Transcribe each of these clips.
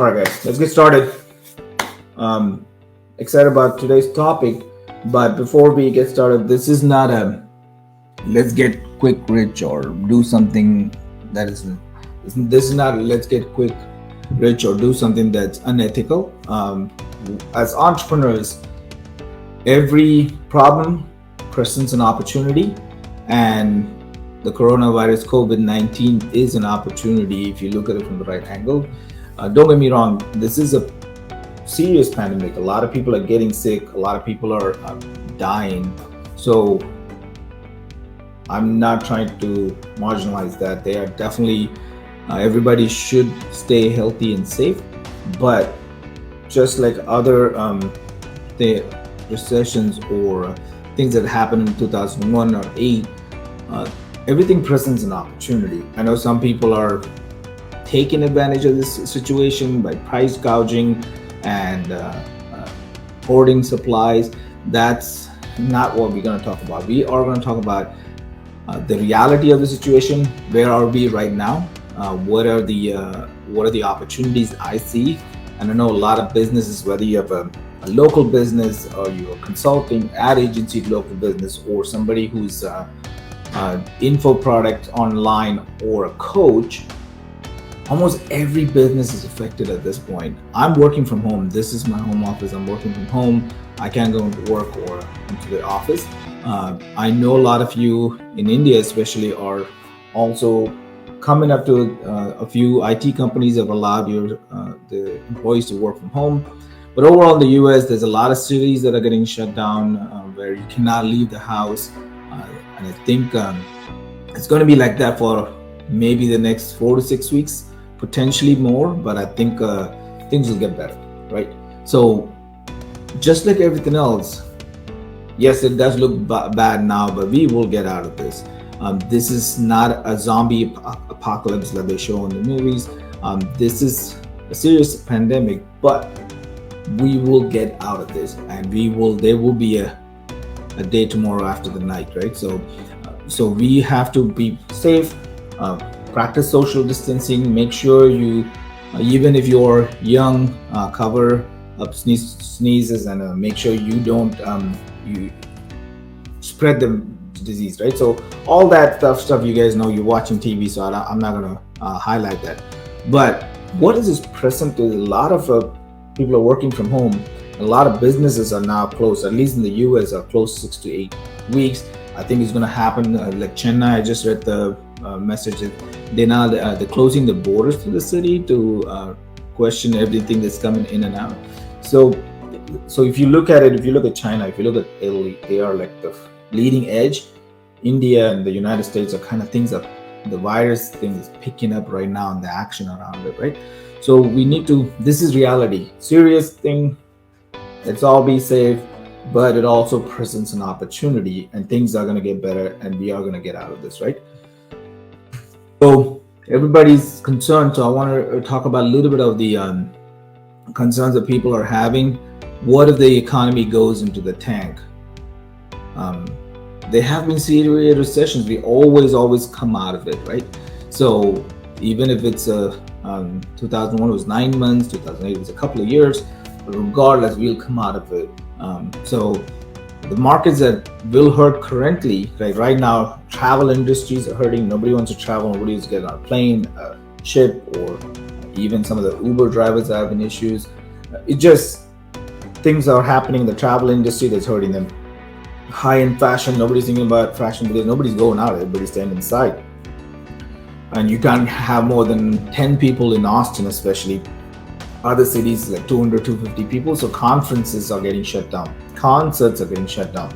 All right, guys, let's get started. Excited about today's topic, but before we get started, this is not a let's get quick rich or do something that isn't. This is not a let's get quick rich or do something that's unethical. As entrepreneurs, every problem presents an opportunity, and the coronavirus COVID-19 is an opportunity if you look at it from the right angle. Don't get me wrong, this is a serious pandemic. A lot of people are getting sick, a lot of people are dying. So I'm not trying to marginalize that. They are definitely, everybody should stay healthy and safe. But just like other the recessions or things that happened in 2001 or 8, everything presents an opportunity. I know some people are taking advantage of this situation by price gouging and hoarding supplies. That's not what we're going to talk about. We are going to talk about the reality of the situation. Where are we right now? What are the opportunities I see? And I know a lot of businesses, whether you have a local business or you're consulting, ad agency, local business, or somebody who's info product online or a coach, almost every business is affected at this point. I'm working from home. This is my home office. I'm working from home. I can't go into work or into the office. I know a lot of you in India especially are also coming up to a few IT companies have allowed the employees to work from home. But overall in the US, there's a lot of cities that are getting shut down where you cannot leave the house. And I think it's going to be like that for maybe the next 4 to 6 weeks, potentially more, but I think things will get better, right? So just like everything else, yes, it does look bad now, but we will get out of this. This is not a zombie apocalypse that they show in the movies. This is a serious pandemic, but we will get out of this, and there will be a day tomorrow after the night, right? So we have to be safe, practice social distancing, make sure you, even if you're young, cover up sneezes and make sure you don't you spread the disease, right? So all that stuff you guys know, you're watching TV, so I'm not going to highlight that. But what is this present is a lot of people are working from home. A lot of businesses are now closed, at least in the US, are closed 6 to 8 weeks. I think it's going to happen like Chennai. I just read the message that they're closing the borders to the city to question everything that's coming in and out. So if you look at it, if you look at China, if you look at Italy, they are like the leading edge. India and the United States are kind of things that the virus thing is picking up right now and the action around it, right? So we need to, this is reality, serious thing. Let's all be safe, but it also presents an opportunity and things are going to get better and we are going to get out of this, right? So everybody's concerned. So I want to talk about a little bit of the concerns that people are having. What if the economy goes into the tank? There have been serious recessions. We always come out of it, right? So even if it's 2001 was 9 months, 2008 was a couple of years, but regardless, we'll come out of it. So the markets that will hurt currently, like right now, travel industries are hurting. Nobody wants to travel. Nobody wants to get on a plane, ship, or even some of the Uber drivers are having issues. It just, things are happening in the travel industry that's hurting them. High-end fashion, nobody's thinking about fashion because nobody's going out, everybody's staying inside. And you can't have more than 10 people in Austin, especially. Other cities like 200, 250 people. So conferences are getting shut down. Concerts are getting shut down.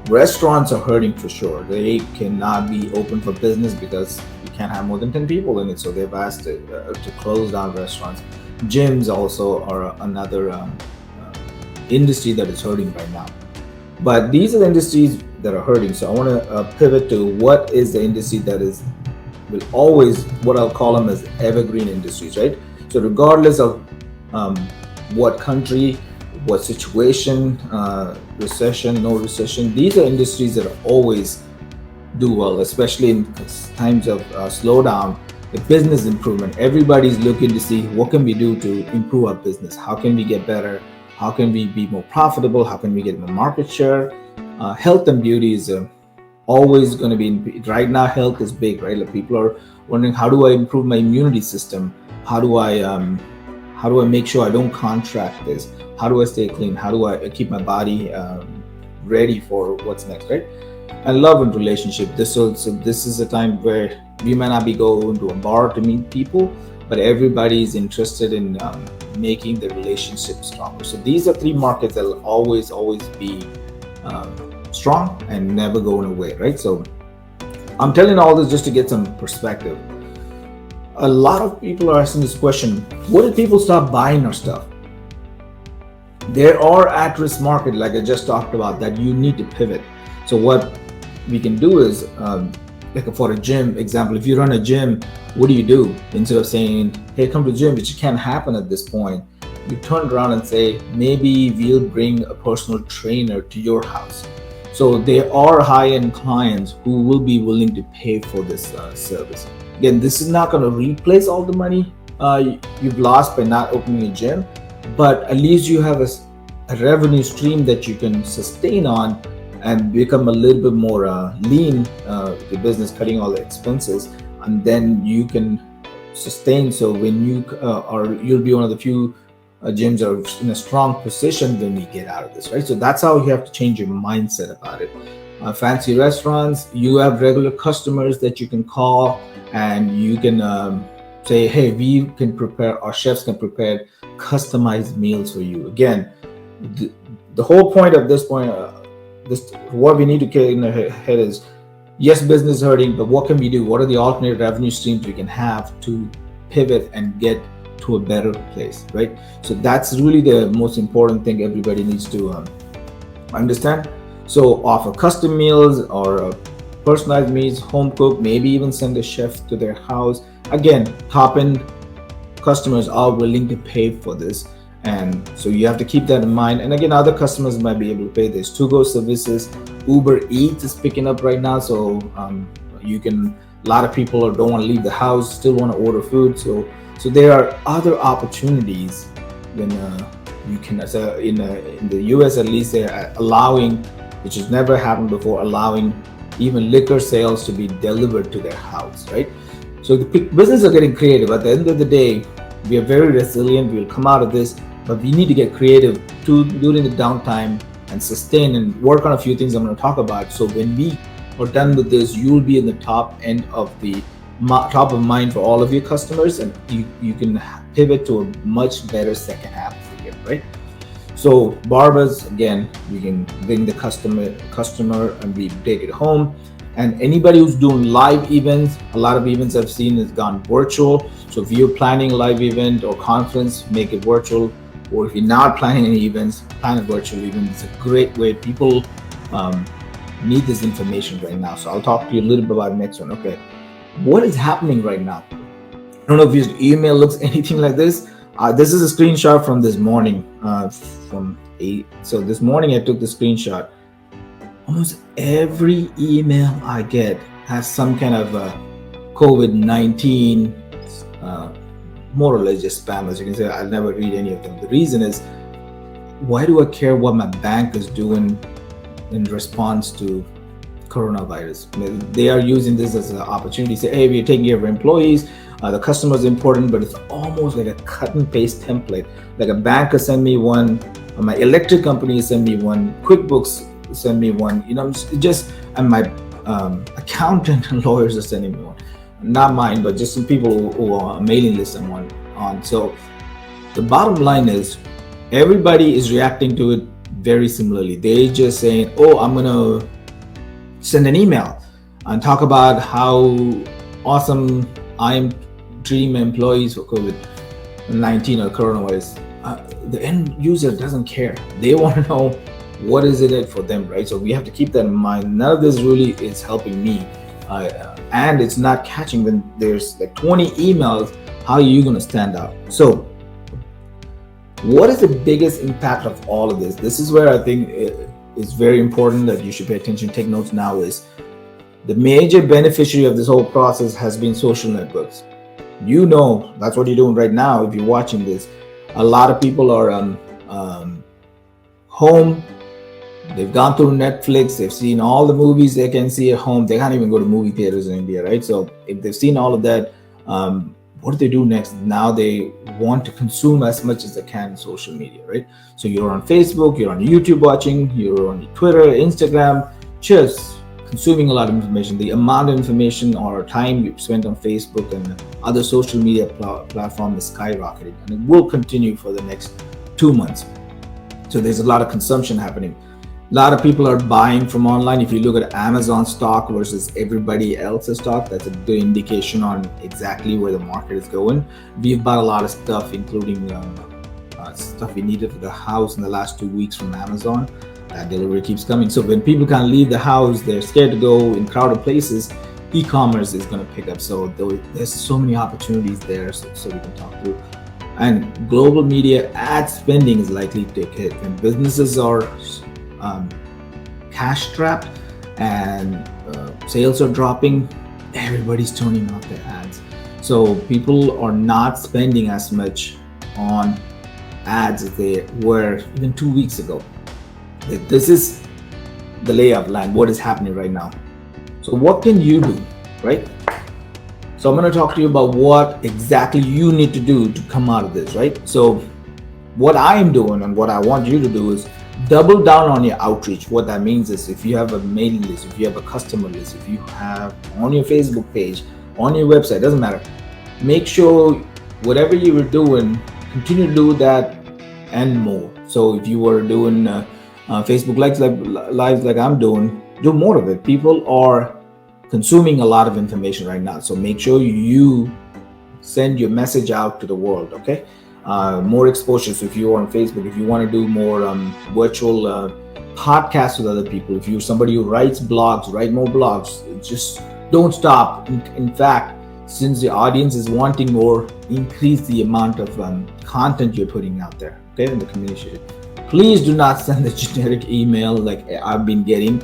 Restaurants are hurting for sure. They cannot be open for business because you can't have more than 10 people in it. So they've asked to close down restaurants. Gyms also are another industry that is hurting right now. But these are the industries that are hurting. So I want to pivot to what is the industry that will always, what I'll call them as evergreen industries, right? So regardless of what country, what situation, recession, no recession, these are industries that always do well, especially in times of slowdown. the business improvement. Everybody's looking to see what can we do to improve our business. How can we get better? How can we be more profitable? How can we get more market share? Health and beauty is always going to be right now. Health is big, right? Like people are wondering, how do I improve my immunity system? How do I make sure I don't contract this? How do I stay clean? How do I keep my body ready for what's next, right? And love and relationship. So this is a time where we might not be going to a bar to meet people, but everybody is interested in making the relationship stronger. So these are three markets that will always be strong and never going away, right? So I'm telling all this just to get some perspective. A lot of people are asking this question: what if people stop buying our stuff? There are at-risk market, like I just talked about, that you need to pivot. So what we can do is, like for a gym example, if you run a gym, what do? Instead of saying, hey, come to the gym, which can't happen at this point, you turn around and say, maybe we'll bring a personal trainer to your house. So there are high-end clients who will be willing to pay for this service. Again, this is not going to replace all the money you've lost by not opening a gym, but at least you have a revenue stream that you can sustain on and become a little bit more lean with your business, cutting all the expenses, and then you can sustain. So when you'll be one of the few gyms are in a strong position when we get out of this, right? So that's how you have to change your mindset about it. Fancy restaurants, you have regular customers that you can call, and you can say, hey, our chefs can prepare customized meals for you. Again, the whole point of this point, what we need to get in our head is, yes, business is hurting, but what can we do? What are the alternate revenue streams we can have to pivot and get to a better place, right? So that's really the most important thing everybody needs to understand. So offer custom meals or personalized meals, home cook, maybe even send a chef to their house. Again, top-end customers are willing to pay for this, and so you have to keep that in mind. And again, other customers might be able to pay this. To-go services, Uber Eats is picking up right now, so a lot of people don't want to leave the house, still want to order food. So there are other opportunities when you can, in the US at least, they're allowing, which has never happened before, allowing even liquor sales to be delivered to their house, right? So the businesses are getting creative. At the end of the day, we are very resilient. We'll come out of this, but we need to get creative during the downtime and sustain and work on a few things I'm going to talk about. So when we are done with this, you'll be in the top of mind for all of your customers, and you can pivot to a much better second half of the year, right? So barbers, again, we can bring the customer and we take it home. And anybody who's doing live events, a lot of events I've seen has gone virtual. So if you're planning a live event or conference, make it virtual. Or if you're not planning any events, plan a virtual event. It's a great way. People need this information right now. So I'll talk to you a little bit about the next one. Okay, what is happening right now? I don't know if your email looks anything like this. This is a screenshot from this morning. So this morning I took the screenshot. Almost every email I get has some kind of COVID-19, more or less just spam. As you can see, I'll never read any of them. The reason is, why do I care what my bank is doing in response to coronavirus? They are using this as an opportunity to say, hey, we're taking care of our employees. The customer is important, but it's almost like a cut and paste template. Like a bank will send me one, or my electric company will send me one, QuickBooks send me one, and my accountant and lawyers are sending me one. Not mine, but just some people who are on a mailing list I'm on. So the bottom line is, everybody is reacting to it very similarly. They just saying, oh, I'm gonna send an email and talk about how awesome I'm treating my employees for COVID-19 or coronavirus. The end user doesn't care. They want to know what is it for them, right? So we have to keep that in mind. None of this really is helping me, and it's not catching when there's like 20 emails. How are you going to stand out? So what is the biggest impact of all of this? This is where I think it's very important that you should pay attention, take notes now. Is the major beneficiary of this whole process has been social networks. You know, that's what you're doing right now. If you're watching this, a lot of people are home. They've gone through Netflix. They've seen all the movies they can see at home. They can't even go to movie theaters in India, right? So if they've seen all of that, what do they do next? Now they want to consume as much as they can in social media, right? So you're on Facebook, you're on YouTube watching, you're on Twitter, Instagram, just consuming a lot of information. The amount of information or time you spent on Facebook and other social media platform is skyrocketing, and it will continue for the next 2 months. So there's a lot of consumption happening. A lot of people are buying from online. If you look at Amazon stock versus everybody else's stock, that's a good indication on exactly where the market is going. We've bought a lot of stuff, including stuff we needed for the house in the last 2 weeks from Amazon. That delivery keeps coming. So when people can't leave the house, they're scared to go in crowded places, e-commerce is going to pick up. So there's so many opportunities there, so we can talk through. And global media ad spending is likely to take a hit. When businesses are cash strapped and sales are dropping, everybody's turning off their ads. So people are not spending as much on ads as they were even 2 weeks ago. This is the lay of land, what is happening right now. So what can you do, right? So I'm going to talk to you about what exactly you need to do to come out of this, right? So what I am doing and what I want you to do is double down on your outreach. What that means is, if you have a mailing list, if you have a customer list, if you have on your Facebook page, on your website, doesn't matter. Make sure whatever you were doing, continue to do that and more. So if you were doing Facebook lives like I'm doing, do more of it. People are consuming a lot of information right now. So make sure you send your message out to the world, okay? More exposure. So if you're on Facebook, if you want to do more virtual podcasts with other people, if you're somebody who writes blogs, write more blogs. Just don't stop. In fact, since the audience is wanting more, increase the amount of content you're putting out there, okay, in the community. Please do not send the generic email like I've been getting.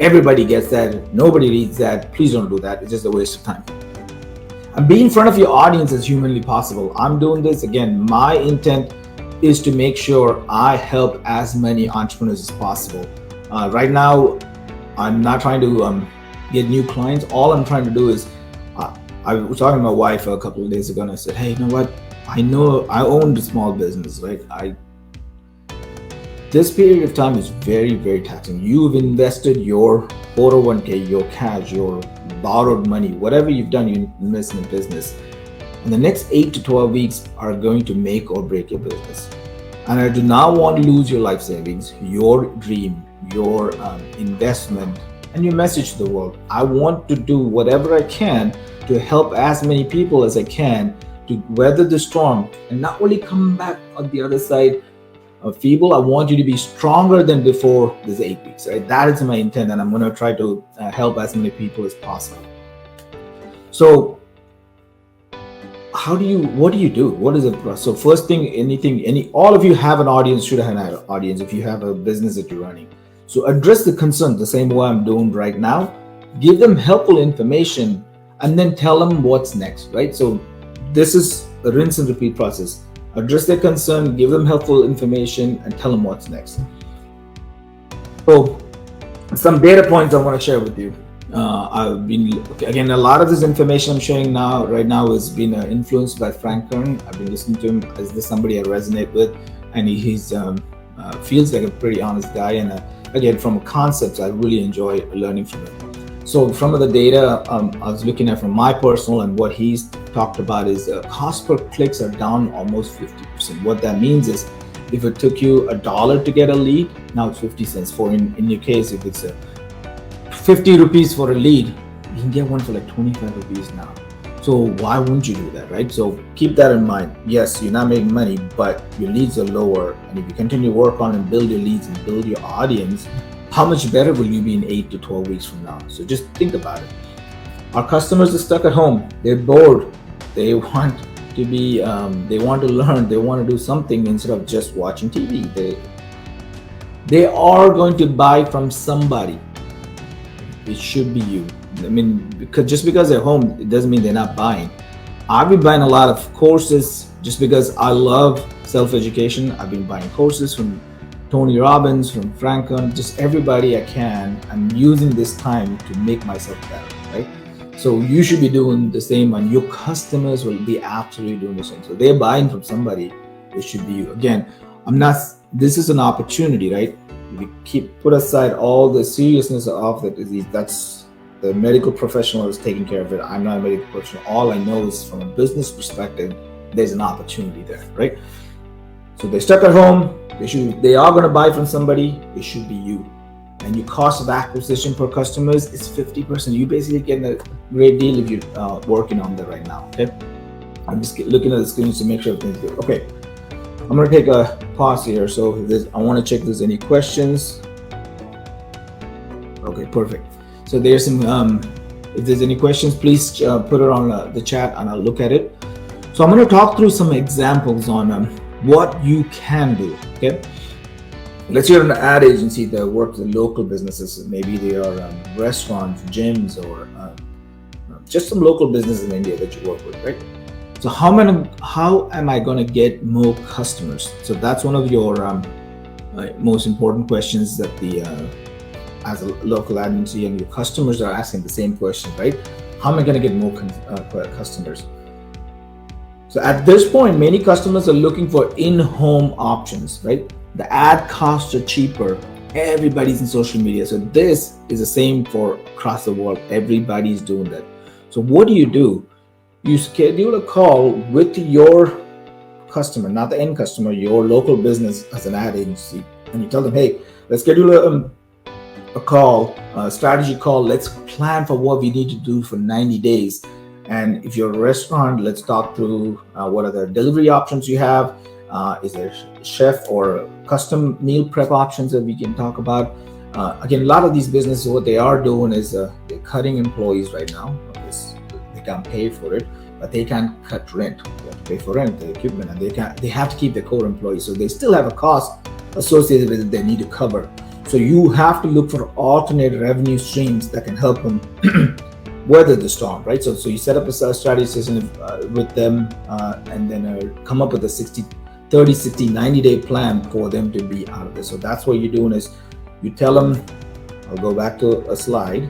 Everybody gets that. Nobody reads that. Please don't do that. It's just a waste of time. And be in front of your audience as humanly possible. I'm doing this again. My intent is to make sure I help as many entrepreneurs as possible. Right now, I'm not trying to get new clients. All I'm trying to do is, I was talking to my wife a couple of days ago, and I said, hey, you know what? I know I owned a small business, right? This period of time is very, very taxing. You've invested your 401k, your cash, your borrowed money, whatever you've done, you invest in a business. And the next 8 to 12 weeks are going to make or break your business. And I do not want to lose your life savings, your dream, your investment, and your message to the world. I want to do whatever I can to help as many people as I can to weather the storm and not only come back on the other side feeble. I want you to be stronger than before this 8 weeks, right? That is my intent, and I'm going to try to help as many people as possible. So what do you do? What is it? So first thing, all of you have an audience, should have an audience if you have a business that you're running. So address the concern the same way I'm doing right now. Give them helpful information and then tell them what's next, right? So this is a rinse and repeat process. Address their concern, give them helpful information, and tell them what's next. So some data points I want to share with you. Again, a lot of this information I'm sharing right now has been influenced by Frank Kern. I've been listening to him. Is this somebody I resonate with? And he's feels like a pretty honest guy. And again, from concepts, I really enjoy learning from him. So some of the data I was looking at from my personal and what he's talked about is cost per clicks are down almost 50%. What that means is, if it took you $1 to get a lead, now it's 50 cents. For in your case, if it's 50 rupees for a lead, you can get one for like 25 rupees now. So why wouldn't you do that, right? So keep that in mind. Yes, you're not making money, but your leads are lower. And if you continue to work on and build your leads and build your audience, how much better will you be in 8 to 12 weeks from now? So just think about it. Our customers are stuck at home. They're bored. They want to be, they want to learn. They want to do something instead of just watching TV. They are going to buy from somebody. It should be you. I mean, just because they're home, it doesn't mean they're not buying. I've been buying a lot of courses just because I love self-education. I've been buying courses from Tony Robbins, from Franklin, just everybody I can. I'm using this time to make myself better, right? So you should be doing the same, and your customers will be absolutely doing the same. So they're buying from somebody, it should be you. Again, I'm not, this is an opportunity, right? We put aside all the seriousness of the disease. That's the medical professional is taking care of it. I'm not a medical professional. All I know is from a business perspective, there's an opportunity there, right? So they're stuck at home. They are going to buy from somebody. It should be you. And your cost of acquisition per customers is 50%. You basically getting a great deal if you're working on that right now. Okay. I'm just looking at the screen to make sure everything's good. Okay. I'm going to take a pause here. So I want to check if there's any questions. Okay, perfect. So there's some, if there's any questions, please put it on the chat and I'll look at it. So I'm going to talk through some examples on what you can do. Okay. Let's say you're an ad agency that works with local businesses. Maybe they are restaurants, gyms, or just some local businesses in India that you work with, right? So how am I going to get more customers? So that's one of your most important questions that as a local ad agency and your customers are asking the same question, right? How am I going to get more customers? So at this point, many customers are looking for in-home options, right? The ad costs are cheaper. Everybody's in social media. So this is the same for across the world. Everybody's doing that. So what do? You schedule a call with your customer, not the end customer, your local business as an ad agency. And you tell them, hey, let's schedule a call, a strategy call. Let's plan for what we need to do for 90 days. And if you're a restaurant, let's talk through what are the delivery options you have. Is there chef or custom meal prep options that we can talk about? Again, a lot of these businesses, what they are doing is they're cutting employees right now. They can't pay for it, but they can't cut rent. They have to pay for rent, the equipment, and they have to keep their core employees. So they still have a cost associated with it they need to cover. So you have to look for alternate revenue streams that can help them weather the storm, right? So you set up a strategy session with them and then come up with a 30, 60, 90-day plan for them to be out of this. So that's what you're doing is you tell them, I'll go back to a slide.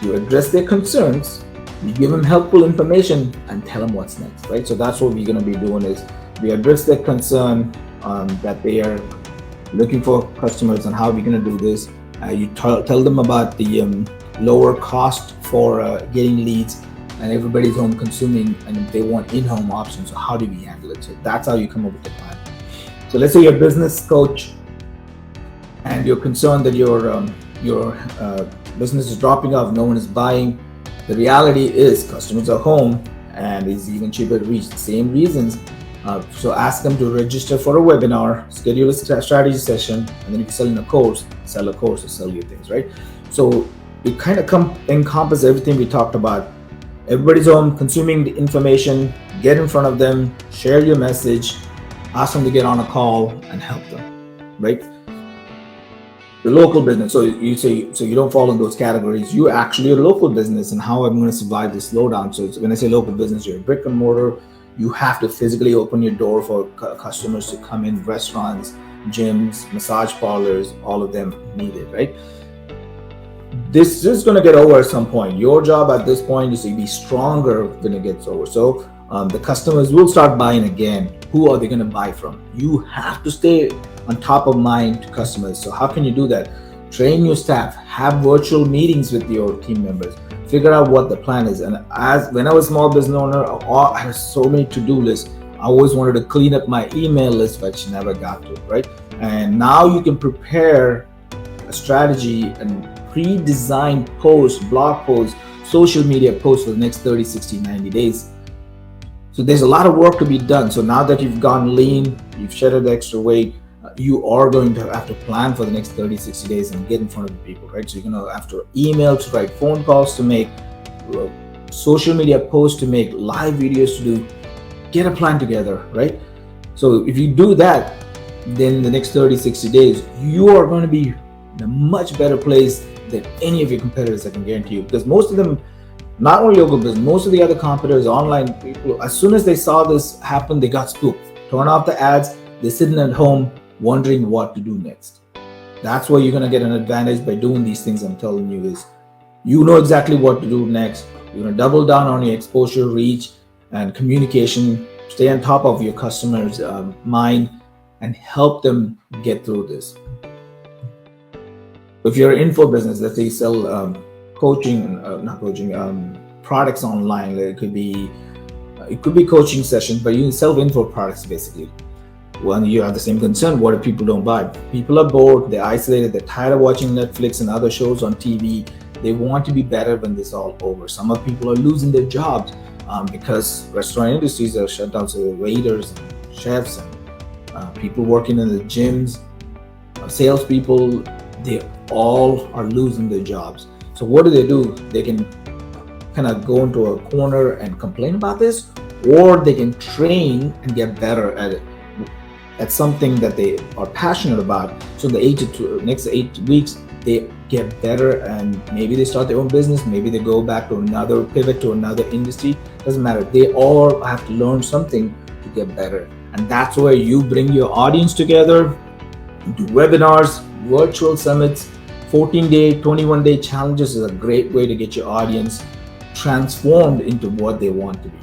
You address their concerns, you give them helpful information and tell them what's next, right? So that's what we're going to be doing is we address their concern that they are looking for customers and how we're going to do this. You tell them about the lower cost for getting leads, and everybody's home consuming, and they want in-home options. So how do we handle it? So that's how you come up with the plan. So let's say you're a business coach and you're concerned that your business is dropping off, no one is buying. The reality is customers are home and it's even cheaper to reach. The same reasons. So ask them to register for a webinar, schedule a strategy session, and then if you're selling a course, sell a course or sell your things, right? So it kind of encompass everything we talked about. Everybody's home consuming the information, get in front of them, share your message, ask them to get on a call and help them, right? The local business, so you say, so you don't fall in those categories. You actually are a local business, and how I'm going to survive this slowdown. So when I say local business, you're a brick and mortar. You have to physically open your door for customers to come in, restaurants, gyms, massage parlors, all of them need it, right? This is going to get over at some point. Your job at this point is to be stronger when it gets over. So the customers will start buying again. Who are they going to buy from? You have to stay on top of mind to customers. So how can you do that? Train your staff, have virtual meetings with your team members, figure out what the plan is. And when I was a small business owner, I had so many to-do lists. I always wanted to clean up my email list, but never got to it, right? And now you can prepare a strategy and pre-designed posts, blog posts, social media posts for the next 30, 60, 90 days. So there's a lot of work to be done. So now that you've gone lean, you've shedded the extra weight, you are going to have to plan for the next 30, 60 days and get in front of the people, right? So you're going to have to email to write, phone calls to make, social media posts to make, live videos to do, get a plan together, right? So if you do that, then in the next 30, 60 days, you are going to be in a much better place than any of your competitors, I can guarantee you. Because most of them, Not only local business, most of the other competitors, online people, as soon as they saw this happen, they got spooked. Turn off the ads. They're sitting at home wondering what to do next. That's where you're going to get an advantage by doing these things I'm telling you is you know exactly what to do next. You're going to double down on your exposure, reach, and communication. Stay on top of your customers' mind and help them get through this. If you're an info business, let's say you sell coaching, not coaching, products online. Like it could be coaching sessions, but you sell info products basically. When you have the same concern, what if people don't buy? People are bored, they're isolated, they're tired of watching Netflix and other shows on TV. They want to be better when this is all over. Some of people are losing their jobs because restaurant industries are shut down. So waiters, and chefs, and people working in the gyms, salespeople, they all are losing their jobs. So what do? They can kind of go into a corner and complain about this, or they can train and get better at it, at something that they are passionate about. So the next 8 weeks, they get better, and maybe they start their own business. Maybe they go back to another pivot to another industry. Doesn't matter. They all have to learn something to get better, and that's where you bring your audience together, do webinars, virtual summits, 14-day, 21-day challenges is a great way to get your audience transformed into what they want to be.